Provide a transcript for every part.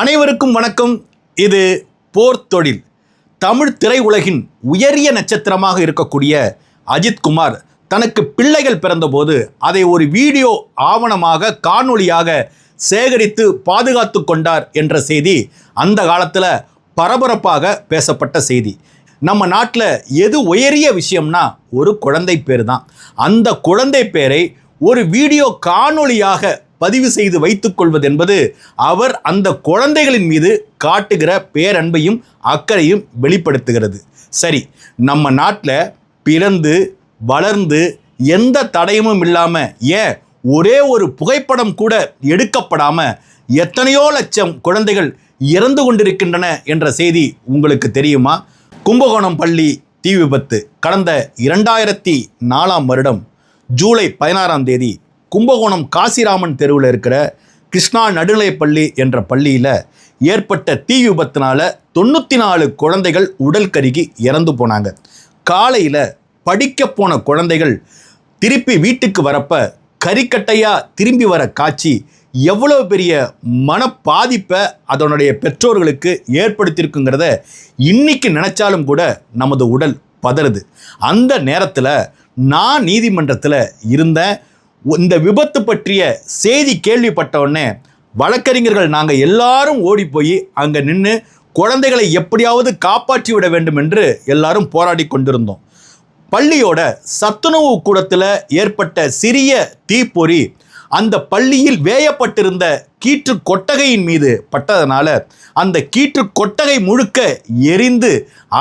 அனைவருக்கும் வணக்கம். இது போர் தொழில். தமிழ் திரையுலகின் உயரிய நட்சத்திரமாக இருக்கக்கூடிய அஜித் குமார் தனக்கு பிள்ளைகள் பிறந்தபோது அதை ஒரு வீடியோ ஆவணமாக காணொளியாக சேகரித்து பாதுகாத்து கொண்டார் என்ற செய்தி அந்த காலத்தில் பரபரப்பாக பேசப்பட்ட செய்தி. நம்ம நாட்டில் எது உயரிய விஷயம்னா ஒரு குழந்தை பேர் தான். அந்த குழந்தை பேரை ஒரு வீடியோ காணொளியாக பதிவு செய்து வைத்துக் கொள்வது என்பது அவர் அந்த குழந்தைகளின் மீது காட்டுகிற பேரன்பையும் அக்கறையும் வெளிப்படுத்துகிறது. சரி, நம்ம நாட்டில் பிறந்து வளர்ந்து எந்த தடயமும் இல்லாமல், ஏன் ஒரே ஒரு புகைப்படம் கூட எடுக்கப்படாமல் எத்தனையோ லட்சம் குழந்தைகள் இறந்து கொண்டிருக்கின்றன என்ற செய்தி உங்களுக்கு தெரியுமா? கும்பகோணம் பள்ளி தீ விபத்து கடந்த 2004 வருடம் ஜூலை 16 கும்பகோணம் காசிராமன் தெருவில் இருக்கிற கிருஷ்ணா நடுநிலைப்பள்ளி என்ற பள்ளியில் ஏற்பட்ட தீ விபத்தினால 94 குழந்தைகள் உடல் கருகி இறந்து போனாங்க. காலையில் படிக்க போன குழந்தைகள் திருப்பி வீட்டுக்கு வரப்ப கறிக்கட்டையாக திரும்பி வர காட்சி எவ்வளோ பெரிய மன பாதிப்பை அதனுடைய பெற்றோர்களுக்கு ஏற்படுத்தியிருக்குங்கிறத இன்னைக்கு நினச்சாலும் கூட நமது உடல் பதறுது. அந்த நேரத்தில் நான் நீதிமன்றத்தில் இருந்தேன். இந்த விபத்து பற்றிய செய்தி கேள்விப்பட்ட உடனே வழக்கறிஞர்கள் நாங்கள் எல்லாரும் ஓடி போய் அங்கே நின்று குழந்தைகளை எப்படியாவது காப்பாற்றி விட வேண்டும் என்று எல்லாரும் போராடி கொண்டிருந்தோம். பள்ளியோட சத்துணவு கூடத்தில் ஏற்பட்ட சிறிய தீப்பொறி அந்த பள்ளியில் வேயப்பட்டிருந்த கீற்று கொட்டகையின் மீது பட்டதனால அந்த கீற்று கொட்டகை முழுக்க எரிந்து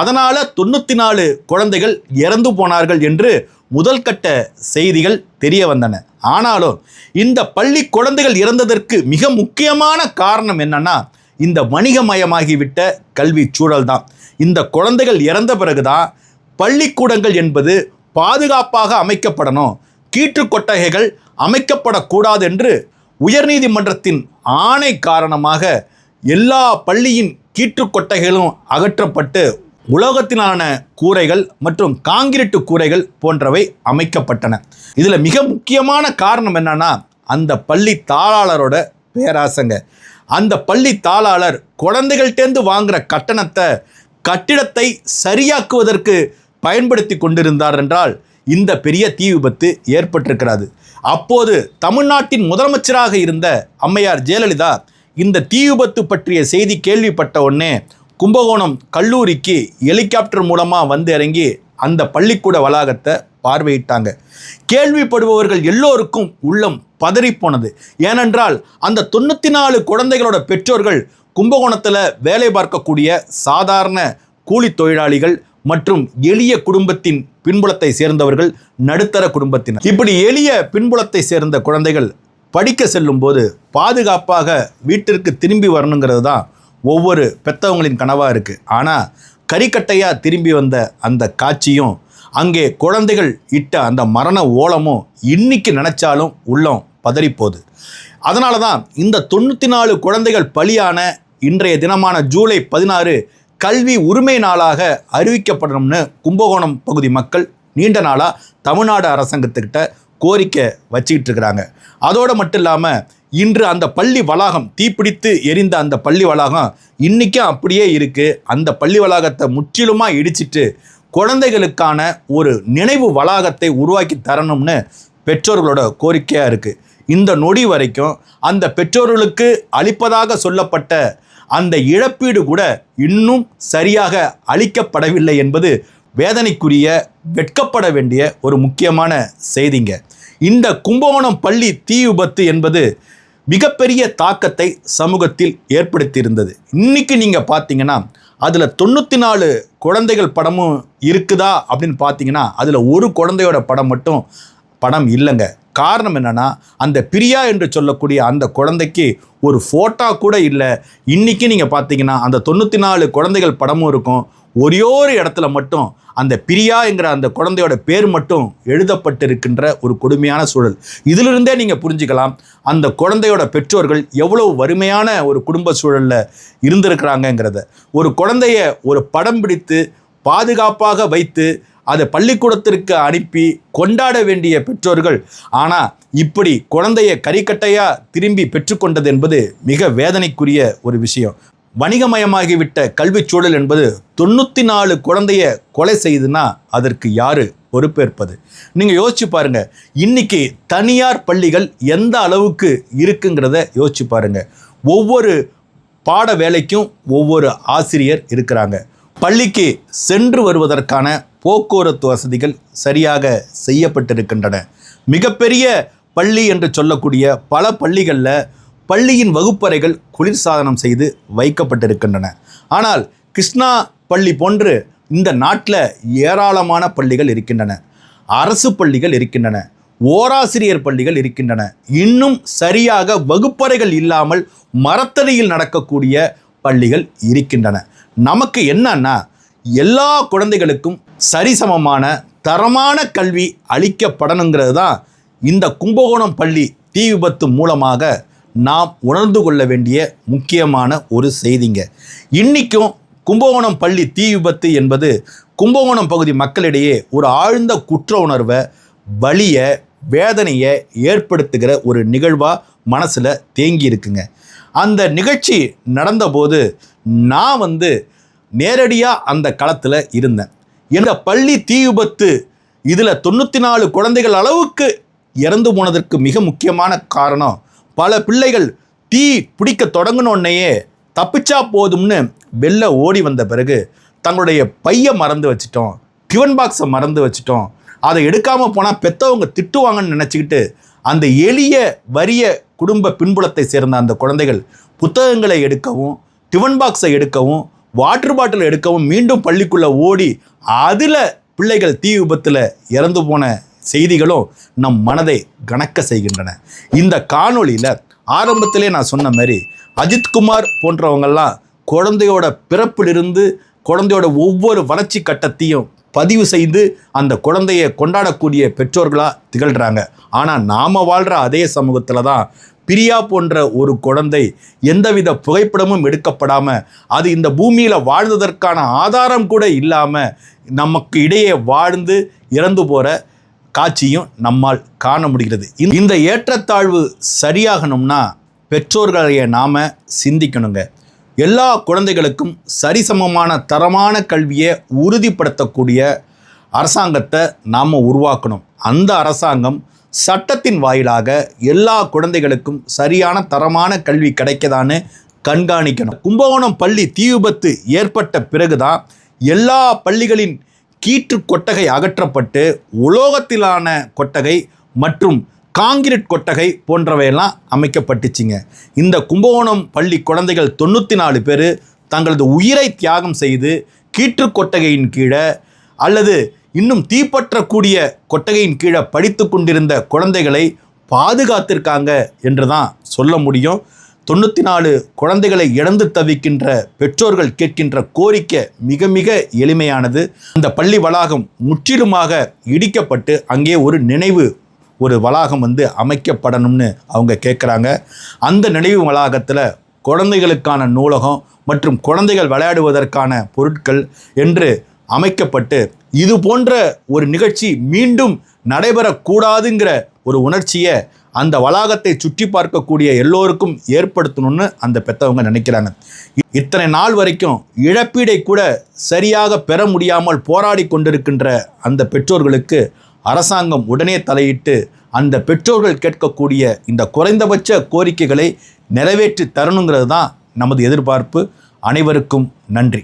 அதனால் 94 குழந்தைகள் இறந்து போனார்கள் என்று முதல் கட்ட செய்திகள் தெரிய வந்தன. ஆனாலும் இந்த பள்ளி குழந்தைகள் இறந்ததற்கு மிக முக்கியமான காரணம் என்னன்னா, இந்த வணிகமயமாகிவிட்ட கல்வி சூழல் தான். இந்த குழந்தைகள் இறந்த பிறகுதான் பள்ளிக்கூடங்கள் என்பது பாதுகாப்பாக அமைக்கப்படணும், கீற்று கொட்டகைகள் அமைக்கப்படக்கூடாது என்று உயர்நீதிமன்றத்தின் ஆணை காரணமாக எல்லா பள்ளியின் கீற்று கொட்டகைகளும் அகற்றப்பட்டு உலோகத்தினாலான கூரைகள் மற்றும் காங்கிரீட்டு கூரைகள் போன்றவை அமைக்கப்பட்டன. இதில் மிக முக்கியமான காரணம் என்னன்னா, அந்த பள்ளி தாளாளரோட பேராசங்க. அந்த பள்ளி தாளாளர் குழந்தைகள்டேந்து வாங்குகிற கட்டணத்தை கட்டிடத்தை சரியாக்குவதற்கு பயன்படுத்தி கொண்டிருந்தார் என்றால் இந்த பெரிய தீ விபத்து ஏற்பட்டிருக்கிறது. அப்போது தமிழ்நாட்டின் முதலமைச்சராக இருந்த அம்மையார் ஜெயலலிதா இந்த தீ விபத்து பற்றிய செய்தி கேள்விப்பட்ட உடனே கும்பகோணம் கல்லூரிக்கு ஹெலிகாப்டர் மூலமாக வந்து இறங்கி அந்த பள்ளிக்கூட வளாகத்தை பார்வையிட்டாங்க. கேள்விப்படுபவர்கள் எல்லோருக்கும் உள்ளம் பதறிப்போனது. ஏனென்றால் அந்த 94 குழந்தைகளோட பெற்றோர்கள் கும்பகோணத்தில் வேலை பார்க்கக்கூடிய சாதாரண கூலி தொழிலாளிகள் மற்றும் எளிய குடும்பத்தின் பின்புலத்தை சேர்ந்தவர்கள், நடுத்தர குடும்பத்தினர். இப்படி எளிய பின்புலத்தை சேர்ந்த குழந்தைகள் படிக்க செல்லும் போது பாதுகாப்பாக வீட்டிற்கு திரும்பி வரணுங்கிறது தான் ஒவ்வொரு பெற்றவங்களின் கனவாக இருக்குது. ஆனால் கறிக்கட்டையாக திரும்பி வந்த அந்த காட்சியும் அங்கே குழந்தைகள் இட்ட அந்த மரண ஓலமும் இன்னைக்கு நினச்சாலும் உள்ளம் பதறிப்போகுது. அதனால தான் இந்த 94 குழந்தைகள் பலியான இன்றைய தினமான ஜூலை 16 கல்வி உரிமை நாளாக அறிவிக்கப்படணும்னு கும்பகோணம் பகுதி மக்கள் நீண்ட நாளாக தமிழ்நாடு அரசாங்கத்துக்கிட்ட கோரிக்கை வச்சுக்கிட்டு இருக்கிறாங்க. அதோடு மட்டும் இல்லாமல் இன்று அந்த பள்ளி வளாகம் தீப்பிடித்து எரிந்த அந்த பள்ளி வளாகம் இன்றைக்கும் அப்படியே இருக்குது. அந்த பள்ளி வளாகத்தை முற்றிலுமாக இடிச்சிட்டு குழந்தைகளுக்கான ஒரு நினைவு வளாகத்தை உருவாக்கி தரணும்னு பெற்றோர்களோட கோரிக்கையாக இருக்குது. இந்த நொடி வரைக்கும் அந்த பெற்றோர்களுக்கு அளிப்பதாக சொல்லப்பட்ட அந்த இழப்பீடு கூட இன்னும் சரியாக அளிக்கப்படவில்லை என்பது வேதனைக்குரிய, வெட்கப்பட வேண்டிய ஒரு முக்கியமான செய்திங்க. இந்த கும்பகோணம் பள்ளி தீ விபத்து என்பது மிகப்பெரிய தாக்கத்தை சமூகத்தில் ஏற்படுத்தியிருந்தது. இன்றைக்கி நீங்கள் பார்த்தீங்கன்னா அதில் 94 குழந்தைகள் படமும் இருக்குதா அப்படின்னு பார்த்தீங்கன்னா அதில் ஒரு குழந்தையோட படம் இல்லைங்க. காரணம் என்னென்னா, அந்த பிரியா என்று சொல்லக்கூடிய அந்த குழந்தைக்கு ஒரு ஃபோட்டோ கூட இல்லை. இன்றைக்கி நீங்கள் பார்த்தீங்கன்னா அந்த 94 குழந்தைகள் படமும் இருக்கும். ஒரே ஒரு இடத்துல மட்டும் அந்த பிரியா என்கிற அந்த குழந்தையோட பேர் மட்டும் எழுதப்பட்டிருக்கின்ற ஒரு கொடுமையான சூழல். இதிலிருந்தே நீங்கள் புரிஞ்சுக்கலாம் அந்த குழந்தையோட பெற்றோர்கள் எவ்வளவு வறுமையான ஒரு குடும்ப சூழலில் இருந்திருக்கிறாங்கங்கிறத. ஒரு குழந்தைய ஒரு படம் பிடித்து பாதுகாப்பாக வைத்து அதை பள்ளிக்கூடத்திற்கு அனுப்பி கொண்டாட வேண்டிய பெற்றோர்கள் ஆனால் இப்படி குழந்தைய கறிக்கட்டையாக திரும்பி பெற்றுக்கொண்டது என்பது மிக வேதனைக்குரிய ஒரு விஷயம். வணிகமயமாகிவிட்ட கல்வி சூழல் என்பது 94 குழந்தைய கொலை செய்துன்னா அதற்கு யாரு பொறுப்பேற்பது? நீங்கள் யோசிச்சு பாருங்க. இன்னைக்கு தனியார் பள்ளிகள் எந்த அளவுக்கு இருக்குங்கிறத யோசிச்சு பாருங்க. ஒவ்வொரு பாட வேலைக்கும் ஒவ்வொரு ஆசிரியர் இருக்கிறாங்க. பள்ளிக்கு சென்று வருவதற்கான போக்குவரத்து வசதிகள் சரியாக செய்யப்பட்டிருக்கின்றன. மிகப்பெரிய பள்ளி என்று சொல்லக்கூடிய பல பள்ளிகளில் பள்ளியின் வகுப்பறைகள் குளிர்சாதனம் செய்து வைக்கப்பட்டிருக்கின்றன. ஆனால் கிருஷ்ணா பள்ளி போன்று இந்த நாட்டில் ஏராளமான பள்ளிகள் இருக்கின்றன. அரசு பள்ளிகள் இருக்கின்றன. ஓராசிரியர் பள்ளிகள் இருக்கின்றன. இன்னும் சரியாக வகுப்பறைகள் இல்லாமல் மரத்தடியில் நடக்கக்கூடிய பள்ளிகள் இருக்கின்றன. நமக்கு என்னன்னா, எல்லா குழந்தைகளுக்கும் சரிசமமான தரமான கல்வி அளிக்கப்படணுங்கிறது தான் இந்த கும்பகோணம் பள்ளி தீ விபத்து மூலமாக நாம் உணர்ந்து கொள்ள வேண்டிய முக்கியமான ஒரு செய்திங்க. இன்றைக்கும் கும்பகோணம் பள்ளி தீ விபத்து என்பது கும்பகோணம் பகுதி மக்களிடையே ஒரு ஆழ்ந்த குற்ற உணர்வை, வலியை, வேதனையை ஏற்படுத்துகிற ஒரு நிகழ்வாக மனசில் தேங்கி இருக்குங்க. அந்த நிகழ்ச்சி நடந்தபோது நான் நேரடியாக அந்த களத்தில் இருந்தேன். இந்த பள்ளி தீ விபத்து இதில் 94 குழந்தைகள் அளவுக்கு இறந்து போனதற்கு மிக முக்கியமான காரணம், பல பிள்ளைகள் தீ பிடிக்க தொடங்கினோடனேயே தப்பிச்சா போதும்னு வெளில ஓடி வந்த பிறகு தங்களுடைய பையை மறந்து வச்சிட்டோம், டிஃபன் பாக்ஸை மறந்து வச்சிட்டோம், அதை எடுக்காமல் போனால் பெற்றவங்க திட்டுவாங்கன்னு நினச்சிக்கிட்டு அந்த எளிய வறிய குடும்ப பின்புலத்தை சேர்ந்த அந்த குழந்தைகள் புத்தகங்களை எடுக்கவும், டிஃபன் பாக்ஸை எடுக்கவும், வாட்டர் பாட்டில் எடுக்கவும் மீண்டும் பள்ளிக்குள்ளே ஓடி அதில் பிள்ளைகள் தீ விபத்தில் இறந்து போன செய்திகளும் நம் மனதை கனக்க செய்கின்றன. இந்த காணொளியில் ஆரம்பத்திலே நான் சொன்ன மாதிரி அஜித்குமார் போன்றவங்கெல்லாம் குழந்தையோட பிறப்பிலிருந்து குழந்தையோட ஒவ்வொரு வளர்ச்சி கட்டத்தையும் பதிவு செய்து அந்த குழந்தையை கொண்டாடக்கூடிய பெற்றோர்களாக திகழ்கிறாங்க. ஆனால் நாம் வாழ்கிற அதே சமூகத்தில் தான் பிரியா போன்ற ஒரு குழந்தை எந்தவித புகைப்படமும் எடுக்கப்படாமல், அது இந்த பூமியில் வாழ்ந்ததற்கான ஆதாரம் கூட இல்லாமல் நமக்கு இடையே வாழ்ந்து இறந்து போகிற காட்சியும் நம்மால் காண முடிகிறது. இந்த ஏற்றத்தாழ்வு சரியாகணும்னா பெற்றோர்களைய நாம் சிந்திக்கணுங்க. எல்லா குழந்தைகளுக்கும் சரிசமமான தரமான கல்வியை உறுதிப்படுத்தக்கூடிய அரசாங்கத்தை நாம் உருவாக்கணும். அந்த அரசாங்கம் சட்டத்தின் வாயிலாக எல்லா குழந்தைகளுக்கும் சரியான தரமான கல்வி கிடைக்கதான்னு கண்காணிக்கணும். கும்பகோணம் பள்ளி தீ விபத்து ஏற்பட்ட பிறகுதான் எல்லா பள்ளிகளின் கீற்று கொட்டகை அகற்றப்பட்டு உலோகத்திலான கொட்டகை மற்றும் காங்கிரீட் கொட்டகை போன்றவையெல்லாம் அமைக்கப்பட்டுச்சுங்க. இந்த கும்பகோணம் பள்ளி குழந்தைகள் 94 பேர் தங்களது உயிரை தியாகம் செய்து கீற்று கொட்டகையின் கீழே அல்லது இன்னும் தீப்பற்றக்கூடிய கொட்டகையின் கீழே படித்து கொண்டிருந்த குழந்தைகளை பாதுகாத்திருக்காங்க என்று தான் சொல்ல முடியும். 94 குழந்தைகளை இழந்து தவிக்கின்ற பெற்றோர்கள் கேட்கின்ற கோரிக்கை மிக மிக எளிமையானது. அந்த பள்ளி வளாகம் முற்றிலுமாக இடிக்கப்பட்டு அங்கே ஒரு வளாகம் அமைக்கப்படணும்னு அவங்க கேட்குறாங்க. அந்த நினைவு வளாகத்தில் குழந்தைகளுக்கான நூலகம் மற்றும் குழந்தைகள் விளையாடுவதற்கான பொருட்கள் என்று அமைக்கப்பட்டு இது போன்ற ஒரு நிகழ்ச்சி மீண்டும் நடைபெறக்கூடாதுங்கிற ஒரு உணர்ச்சியை அந்த வளாகத்தை சுற்றி பார்க்கக்கூடிய எல்லோருக்கும் ஏற்படுத்தணும்னு அந்த பெற்றவங்க நினைக்கிறாங்க. இத்தனை நாள் வரைக்கும் இழப்பீடை கூட சரியாக பெற முடியாமல் போராடி கொண்டிருக்கின்ற அந்த பெற்றோர்களுக்கு அரசாங்கம் உடனே தலையிட்டு அந்த பெற்றோர்கள் கேட்கக்கூடிய இந்த குறைந்தபட்ச கோரிக்கைகளை நிறைவேற்றி தரணுங்கிறது தான் நமது எதிர்பார்ப்பு. அனைவருக்கும் நன்றி.